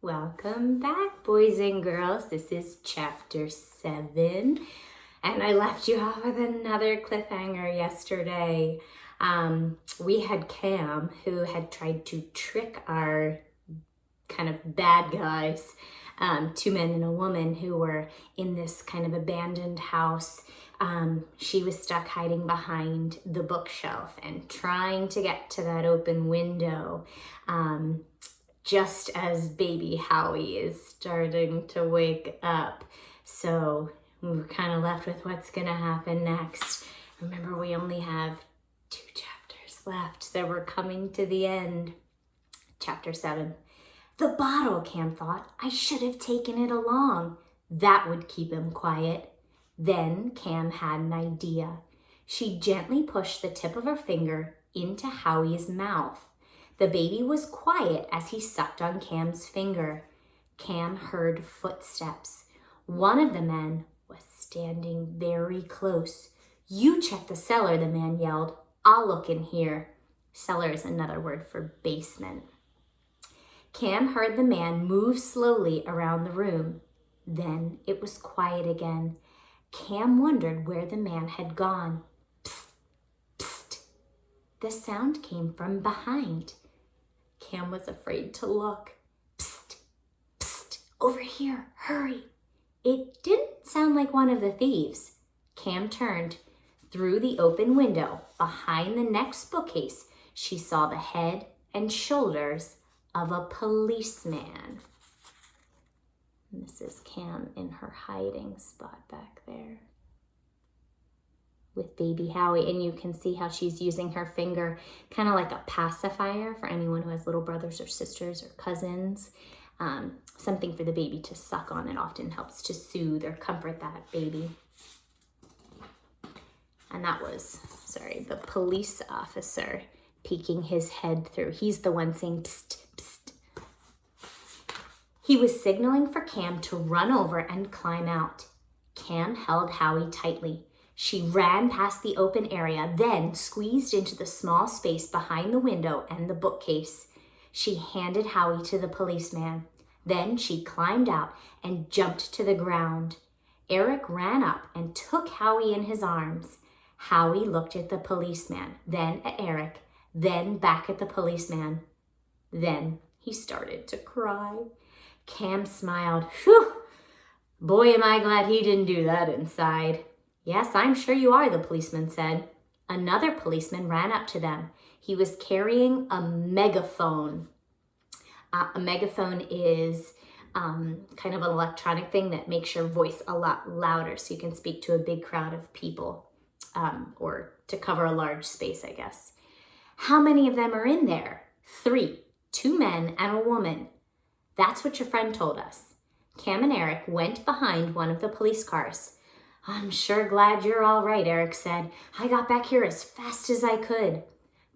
Welcome back, boys and girls. This is chapter 7, and I left you off with another cliffhanger yesterday. We had Cam, who had tried to trick our kind of bad guys, 2 men and a woman who were in this kind of abandoned house. She was stuck hiding behind the bookshelf and trying to get to that open window. Just as baby Howie is starting to wake up. So we're kind of left with what's gonna happen next. Remember, we only have 2 chapters left, so we're coming to the end. Chapter 7. The bottle, Cam thought. I should have taken it along. That would keep him quiet. Then Cam had an idea. She gently pushed the tip of her finger into Howie's mouth. The baby was quiet as he sucked on Cam's finger. Cam heard footsteps. One of the men was standing very close. You check the cellar, the man yelled. I'll look in here. Cellar is another word for basement. Cam heard the man move slowly around the room. Then it was quiet again. Cam wondered where the man had gone. Psst, psst. The sound came from behind. Cam was afraid to look. Psst, psst, over here, hurry. It didn't sound like one of the thieves. Cam turned. Through the open window, behind the next bookcase, she saw the head and shoulders of a policeman. And this is Cam in her hiding spot back there with baby Howie, and you can see how she's using her finger kind of like a pacifier for anyone who has little brothers or sisters or cousins. Something for the baby to suck on. It often helps to soothe or comfort that baby. And that was, the police officer peeking his head through. He's the one saying, psst, psst. He was signaling for Cam to run over and climb out. Cam held Howie tightly. She ran past the open area, then squeezed into the small space behind the window and the bookcase. She handed Howie to the policeman. Then she climbed out and jumped to the ground. Eric ran up and took Howie in his arms. Howie looked at the policeman, then at Eric, then back at the policeman. Then he started to cry. Cam smiled. Phew! Boy, am I glad he didn't do that inside. Yes, I'm sure you are, the policeman said. Another policeman ran up to them. He was carrying a megaphone. A megaphone is kind of an electronic thing that makes your voice a lot louder so you can speak to a big crowd of people, or to cover a large space, I guess. How many of them are in there? 3, 2 men and a woman. That's what your friend told us. Cam and Eric went behind one of the police cars. I'm sure glad you're all right, Eric said. I got back here as fast as I could.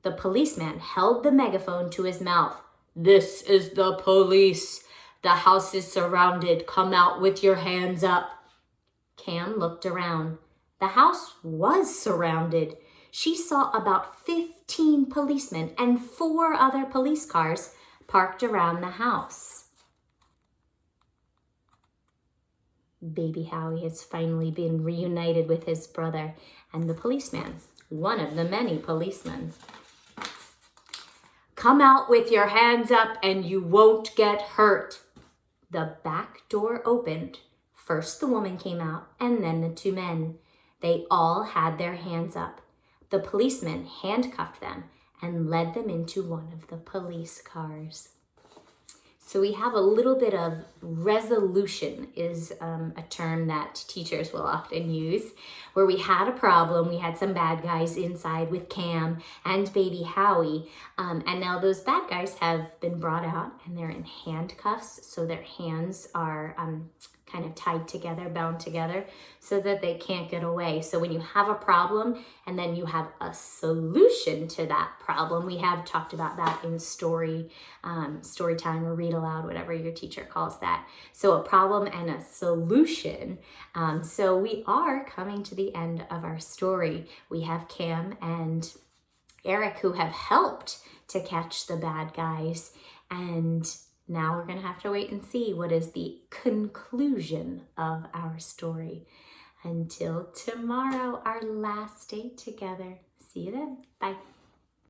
The policeman held the megaphone to his mouth. This is the police. The house is surrounded. Come out with your hands up. Cam looked around. The house was surrounded. She saw about 15 policemen and 4 other police cars parked around the house. Baby Howie has finally been reunited with his brother and the policeman, one of the many policemen. Come out with your hands up and you won't get hurt. The back door opened. First the woman came out and then the 2 men. They all had their hands up. The policeman handcuffed them and led them into one of the police cars. So we have a little bit of resolution is a term that teachers will often use, where we had a problem. We had some bad guys inside with Cam and baby Howie. And now those bad guys have been brought out and they're in handcuffs. So their hands are kind of tied together, bound together, so that they can't get away. So when you have a problem and then you have a solution to that problem, we have talked about that in story time or read aloud, whatever your teacher calls that. So a problem and a solution. So we are coming to the end of our story. We have Cam and Eric who have helped to catch the bad guys, and Now we're going to have to wait and see what is the conclusion of our story. Until tomorrow, our last day together. See you then. Bye.